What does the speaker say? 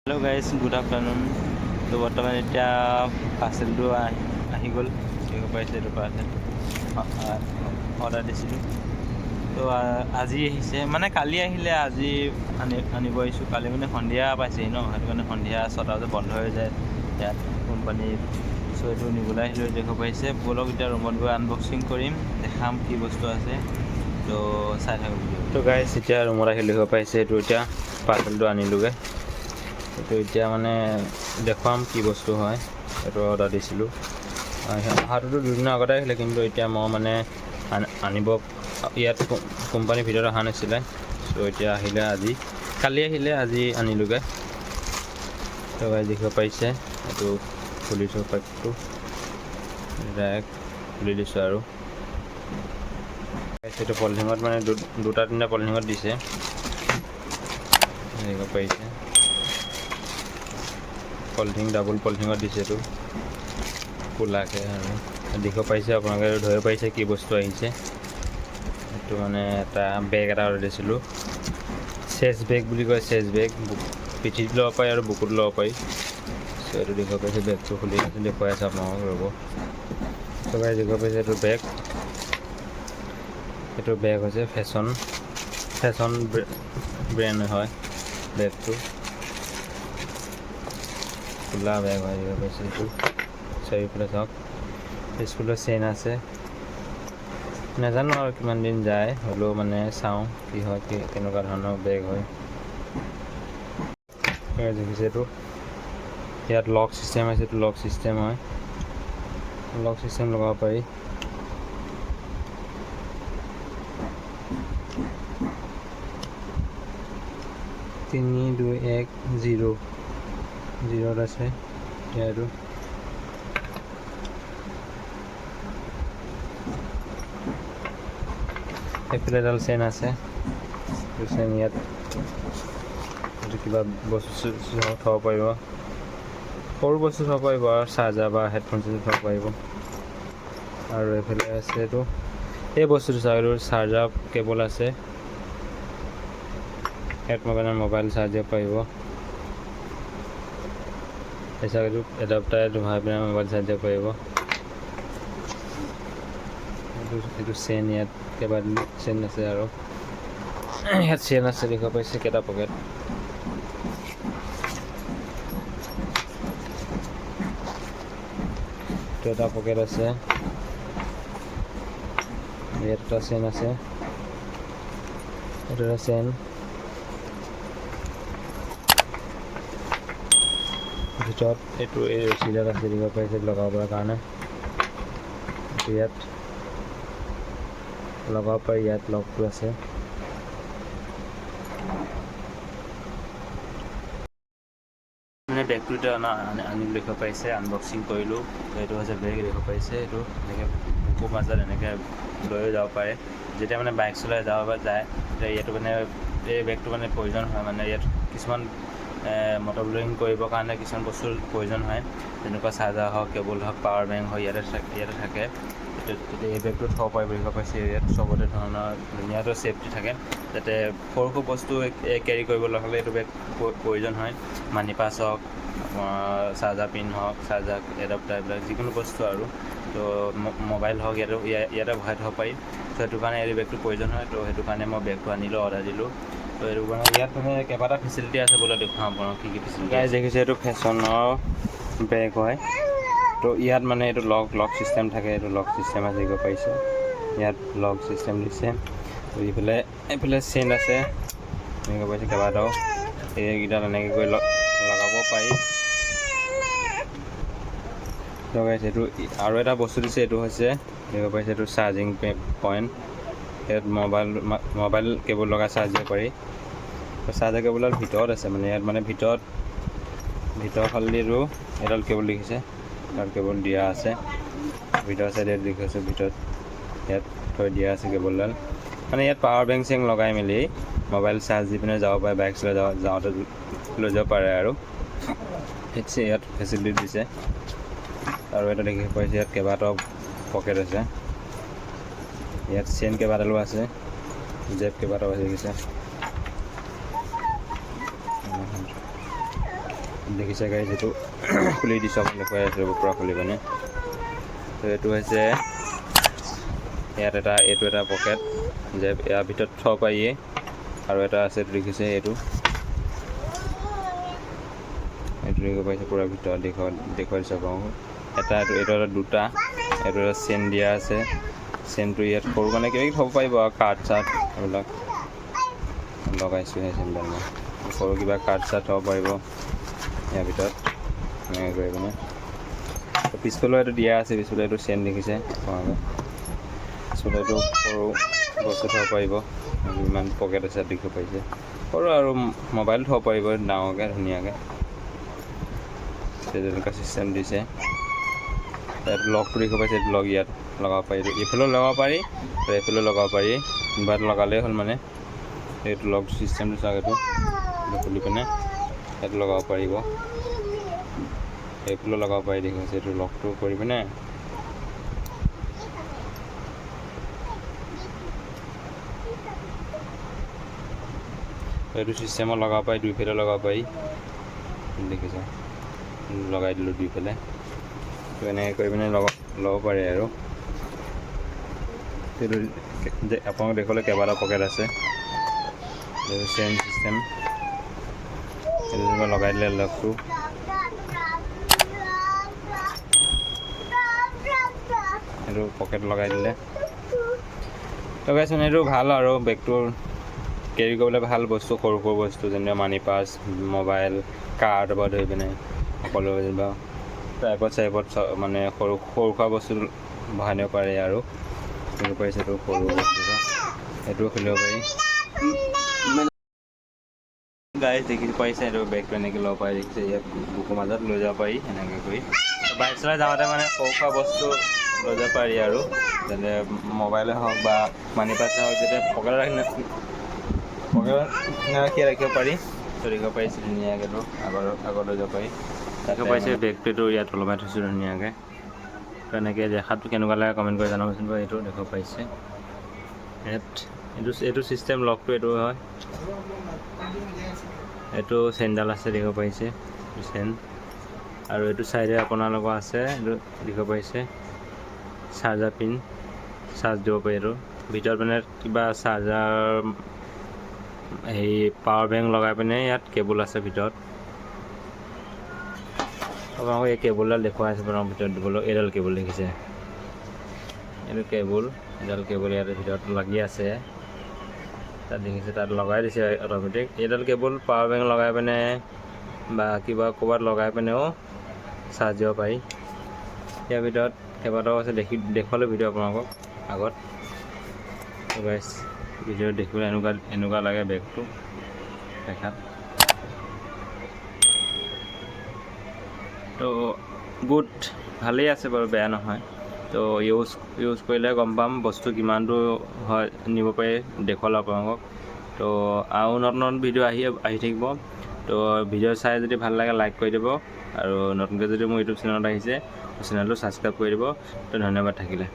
Hello' guys, good afternoon. তো বৰ্তমান এতিয়া পাৰ্চেলটো আহি গ'ল। দেখি পাইছে, এইটো পাৰ্চেল অৰ্ডাৰ দিছিলোঁ। তো আজি আহিছে, মানে কালি আহিলে, আজি আনিব আহিছোঁ। কালি মানে সন্ধিয়া পাইছেহি ন, সেইটো কাৰণে সন্ধিয়া 6টা বজাত বন্ধ হৈ যায় ইয়াত কোম্পানীত। চ' এইটো নিবলৈ আহিলোঁ, দেখি পাইছে। ব'লক এতিয়া ৰুমত গৈ আনবক্সিং কৰিম, দেখাম কি বস্তু আছে। তো চাই থাকক ভিডিঅ'। তো গাইজ এতিয়া ৰুমত আহি দেখি পাইছে, এইটো এতিয়া পাৰ্চেলটো আনিলোগৈ। এইটো এতিয়া মানে দেখুৱাম কি বস্তু হয়। এইটো অৰ্ডাৰ দিছিলোঁ, অহাটোতো দুদিনৰ আগতে আহিলে, কিন্তু এতিয়া মই মানে আনিব ইয়াত কোম্পানীৰ ভিতৰত অহা নাছিলে। চ' এতিয়া আহিলে আজি, কালি আহিলে, আজি আনিলোগৈ। তো গাইজ দেখিব পাইছে, এইটো খুলিছোঁ পেকটো, ডাইৰেক্ট খুলি দিছোঁ। আৰু এইটো পলিথিঙত মানে দুটা তিনিটা পলিথিঙত দিছে, দেখিব পাইছে। পলিথিন ডাবল পলিথিঙত দিছে, এইটো কোলাকে। আৰু দেখিব পাইছে আপোনালোকে, ধৰিব পাৰিছে কি বস্তু আহিছে। এইটো মানে এটা বেগ এটা অৰ্ডাৰ দিছিলোঁ, চেচ বেগ বুলি কয়। চেচ বেগ পিঠিত ল'ব পাৰি আৰু বুকুত ল'ব পাৰি। চ' এইটো দেখিব পাইছে, বেগটো খুলি দেখুৱাই আছে আপোনালোকক, ৰ'ব। চবেই দেখিব পাইছে, এইটো বেগ। এইটো বেগ হৈছে ফেশ্বন ব্ৰেণ্ড হয় বেগটো। খোলা বেগ হয়, দেখিব পাইছে। এইটো চাৰিওফালে চাওক, পিছফালে চেইন আছে। নাজানো আৰু কিমান দিন যায়, হ'লেও মানে চাওঁ কি হয়, কেনেকুৱা ধৰণৰ বেগ হয়। দেখিছে, এইটো ইয়াত লক ছিষ্টেম আছে। এইটো লক ছিষ্টেম হয়, লক ছিষ্টেম লগাব পাৰি। 3210 আছে ইয়াৰো। এইফালে এডাল চেইন আছে, চেইন ইয়াত কিবা বস্তু থ'ব পাৰিব, সৰু বস্তু থ'ব পাৰিব, আৰু চাৰ্জাৰ বা হেডফোন থ'ব পাৰিব। আৰু এইফালে আছে এইটো, এই বস্তুটো চাওক, এইটো চাৰ্জাৰ কেবল আছে। ইয়াত মোবাইল চাৰ্জ দিব পাৰিব। এই চাওক, এইটো এডাপ্টাৰ ভৰাই পিনে মোবাইল চাৰ্জ দিব পাৰিব। এইটো চেইন, ইয়াত কেইবাদিনো চেইন আছে। আৰু ইয়াত চেইন আছে, দেখিব পাইছে কেইটা পকেট। এইটো এটা পকেট আছে, ইয়াত এটা চেইন আছে, এইটো এটা চেইন। ভিতৰত এইটো এই ৰছীডাল আছে, দেখিব পাইছে, লগাবৰ কাৰণে। ইয়াত লগাব পাৰি, ইয়াত লকটো আছে। মানে বেগটো এতিয়া আনি দেখিব পাইছে, আনবক্সিং কৰিলোঁ। এইটো হৈছে বেগ, দেখিব পাইছে। এইটো এনেকৈ বুকুৰ মাজত এনেকৈ লৈ যাব পাৰে। যেতিয়া মানে বাইক চলাই যায়, তেতিয়া ইয়াতো মানে এই বেগটো মানে প্ৰয়োজন হয়। মানে ইয়াত কিছুমান মটৰ ব্লগিং কৰিবৰ কাৰণে কিছুমান বস্তুৰ প্ৰয়োজন হয়, যেনেকুৱা চাৰ্জাৰ হওক, কেবল হওক, পাৱাৰ বেংক হওক, ইয়াতে থাকে। তেতিয়া এই বেগটোত থ'ব পাৰিব, দেখিব পাইছে। ইয়াত চবতে ধৰণৰ ধুনীয়াটো ছেফটি থাকে, যাতে সৰু বস্তু কেৰি কৰিবলৈ হ'লে এইটো বেগ প্ৰয়োজন হয়। মানি পাছ হওক, চাৰ্জাৰ পিন হওক, চাৰ্জাৰ এডাপ্টাৰ, এইবিলাক যিকোনো বস্তু আৰু। তো মোবাইল হওক, ইয়াতে ভৰাই থ'ব পাৰি। তো সেইটো কাৰণে এই বেগটো প্ৰয়োজন হয়। তো সেইটো কাৰণে মই বেগটো আনিলোঁ, অৰ্ডাৰ দিলোঁ। তো এইটো কাৰণে ইয়াত মানে কেইবাটা ফেচিলিটি আছে, বোলে দেখুৱাম আপোনাক কি ফেচিলিটি আছে। দেখিছে, এইটো ফেশ্বনৰ বেগ হয়। তো ইয়াত মানে এইটো লক ছিষ্টেম থাকে, এইটো লক ছিষ্টেম আছে, দেখিব পাইছে। ইয়াত লক ছিষ্টেম দিছে। তো এইফালে চেইন আছে, দেখিব পাইছে কেইবাটাও। এইকেইডাল এনেকৈ কৰি লগাব পাৰি। লগাইছে এইটো। আৰু এটা বস্তু দিছে, এইটো হৈছে দেখিব পাইছে, এইটো চাৰ্জিং পইণ্ট। ইয়াত মোবাইল কেবল লগাই চাৰ্জ দিব পাৰি। চাৰ্জাৰ কেবলডাল ভিতৰত আছে, মানে ইয়াত মানে ভিতৰৰ ফালেদি এইটো এডাল কেবল দেখিছে, এডাল কেবল দিয়া আছে ভিতৰৰ চাইডে, দেখিছোঁ ভিতৰত ইয়াত থৈ দিয়া আছে কেবলডাল। মানে ইয়াত পাৱাৰ বেংক লগাই মেলি মোবাইল চাৰ্জ দি পিনে যাব পাৰে, বাইক চলাই যাওঁতে লৈ যাব পাৰে। আৰু ইয়াত ফেচিলিটি দিছে। আৰু এটা দেখিব পাইছে, ইয়াত কেইবাটাও পকেট আছে, ইয়াত চেইন কেইবাডালো আছে, জেপ কেইবাটাও আছে, দেখিছে। দেখিছে গাইজ এইটো খুলি দিছোঁ আপোনাক দেখুৱাই আছোঁ পূৰা খুলি পিনে। তো এইটো হৈছে ইয়াত এইটো এটা পকেট যে ইয়াৰ ভিতৰত থ'ব পাৰিয়ে, আৰু এটা আছে দেখিছে এইটো দেখিব পাইছে পূৰা ভিতৰত দেখুৱাই দিছোঁ আপোনালোকক। এইটো এটা দুটা, এইটো এটা চেন দিয়া আছে। চেনটো ইয়াত সৰু মানে কিবা কিবি থ'ব পাৰিব আৰু কাৰ্ড চাৰ্ট এইবিলাক লগাইছোঁ সেই চেনডাল মই। সৰু কিবা কাৰ্ড চাৰ্ট থ'ব পাৰিব ইয়াৰ ভিতৰত এনেকৈ কৰি পিনে। পিছফালেও এইটো দিয়া আছে, পিছফালে এইটো চেন দেখিছে আপোনালোকে। পিছফালে এইটো সৰু বস্তু থ'ব পাৰিব, ইমান পকেট আছে দেখিব পাইছে। সৰু আৰু মোবাইল থ'ব পাৰিব ডাঙৰকৈ ধুনীয়াকৈ। তেনেকুৱা চিষ্টেম দিছে। ইয়াত লগটো দেখিব পাইছে, এইটো লগ ইয়াত লগাব পাৰি, এইফালেও লগাব পাৰি আৰু এইফালেও লগাব পাৰি। কোনোবাত লগালেই হ'ল মানে। এইটো লগ চিষ্টেমটো চাওক, এইটো খুলি পিনে ইয়াত লগাব পাৰিব, এইফালেও লগাব পাৰি দেখিছে। এইটো লগটো কৰি পিনে এইটো চিষ্টেমত লগাব পাৰি, দুইফালে লগাব পাৰি দেখিছে। লগাই দিলোঁ দুইফালে। তো এনেকৈ কৰি পিনে ল'ব পাৰে আৰু। এইটো আপোনালোকে দেখিবলৈ কেইবাটা পকেট আছে, এইটো চেইন চিষ্টেম। এইটো যেনিবা লগাই দিলে লগটো এইটো পকেট লগাই দিলে লগাইছোন। এইটো ভাল আৰু বেগটোৰ কেৰি কৰিবলৈ ভাল বস্তু, সৰু সৰু বস্তু যেনে মানি পাৰ্চ, মোবাইল, কাৰ্ড বা ধৰি পিনে সকলো যেনিবা ট্ৰাইপড চাইপড মানে সৰু সুৰা বস্তু বহাই নিব পাৰে আৰু খুলিব পাৰিছে। এইটো সৰু বস্তু এইটোও খুলিব পাৰি গাইজ দেখি পাইছে। এইটো বেগটো এনেকৈ ল'ব পাৰি দেখিছে, ইয়াত বুকুৰ মাজত লৈ যাব পাৰি এনেকৈ কৰি। বাইক চলাই যাওঁতে মানে সৰু সুৰা বস্তু লৈ যাব পাৰি আৰু যেনে মোবাইলে হওক বা মানি পাৰ্চে হওক, যেতিয়া পকেটত ৰাখিব পাৰি। তো দেখিব পাৰিছে ধুনীয়াকৈ আগত লৈ যাব পাৰি। দেখিব পাইছে বেগটো ইয়াত ওলমাই থৈছোঁ ধুনীয়াকৈ। তো এনেকৈ দেখাটো কেনেকুৱা লাগে কমেণ্ট কৰি জনাবচোন বাৰু। এইটো দেখিব পাইছে ইয়াত এইটো চিষ্টেম লগটো এইটো হয়। এইটো চেইনডাল আছে দেখিব পাইছে, চেইন। আৰু এইটো চাইডে আপোনালোকৰ আছে, এইটো দেখিব পাইছে চাৰ্জাৰ পিন, চাৰ্জ দিব পাৰি। এইটো ভিতৰত মানে কিবা চাৰ্জাৰ পাৱাৰ বেংক লগাই পিনে ইয়াত কেবুল আছে ভিতৰত। আপোনালোকক এই কেবুলডাল দেখুৱাই আছে আপোনাৰ ভিতৰত দিবলৈ। এইডাল কেবুল দেখিছে, এইটো এডাল কেবুল ইয়াত ভিতৰত লাগি আছে। তাত দেখিছে, তাত লগাই দিছে অট'মেটিক। এইডাল কেবুল পাৱাৰ বেংক লগাই পিনে বা কিবা ক'ৰবাত লগাই পিনেও চাৰ্জ দিব পাৰি। ইয়াৰ ভিতৰত কেইবাটাও আছে, দেখুৱালোঁ ভিডিঅ' আপোনালোকক আগত। গাইজ ভিডিঅ'ত দেখিবলৈ এনেকুৱা লাগে বেগটো দেখাত। তো গুড, ভালেই আছে বাৰু, বেয়া নহয়। তো ইউজ কৰিলে গম পাম বস্তু কিমানটো হয় নিব পাৰি, দেখুৱালোঁ আপোনালোকক। তো আৰু নতুন ভিডিঅ' আহি থাকিব। তো ভিডিঅ' চাই যদি ভাল লাগে লাইক কৰি দিব, আৰু নতুনকৈ যদি মোৰ ইউটিউব চেনেলত আহিছে চেনেলটো ছাবস্ক্ৰাইব কৰি দিব। তো ধন্যবাদ থাকিলে।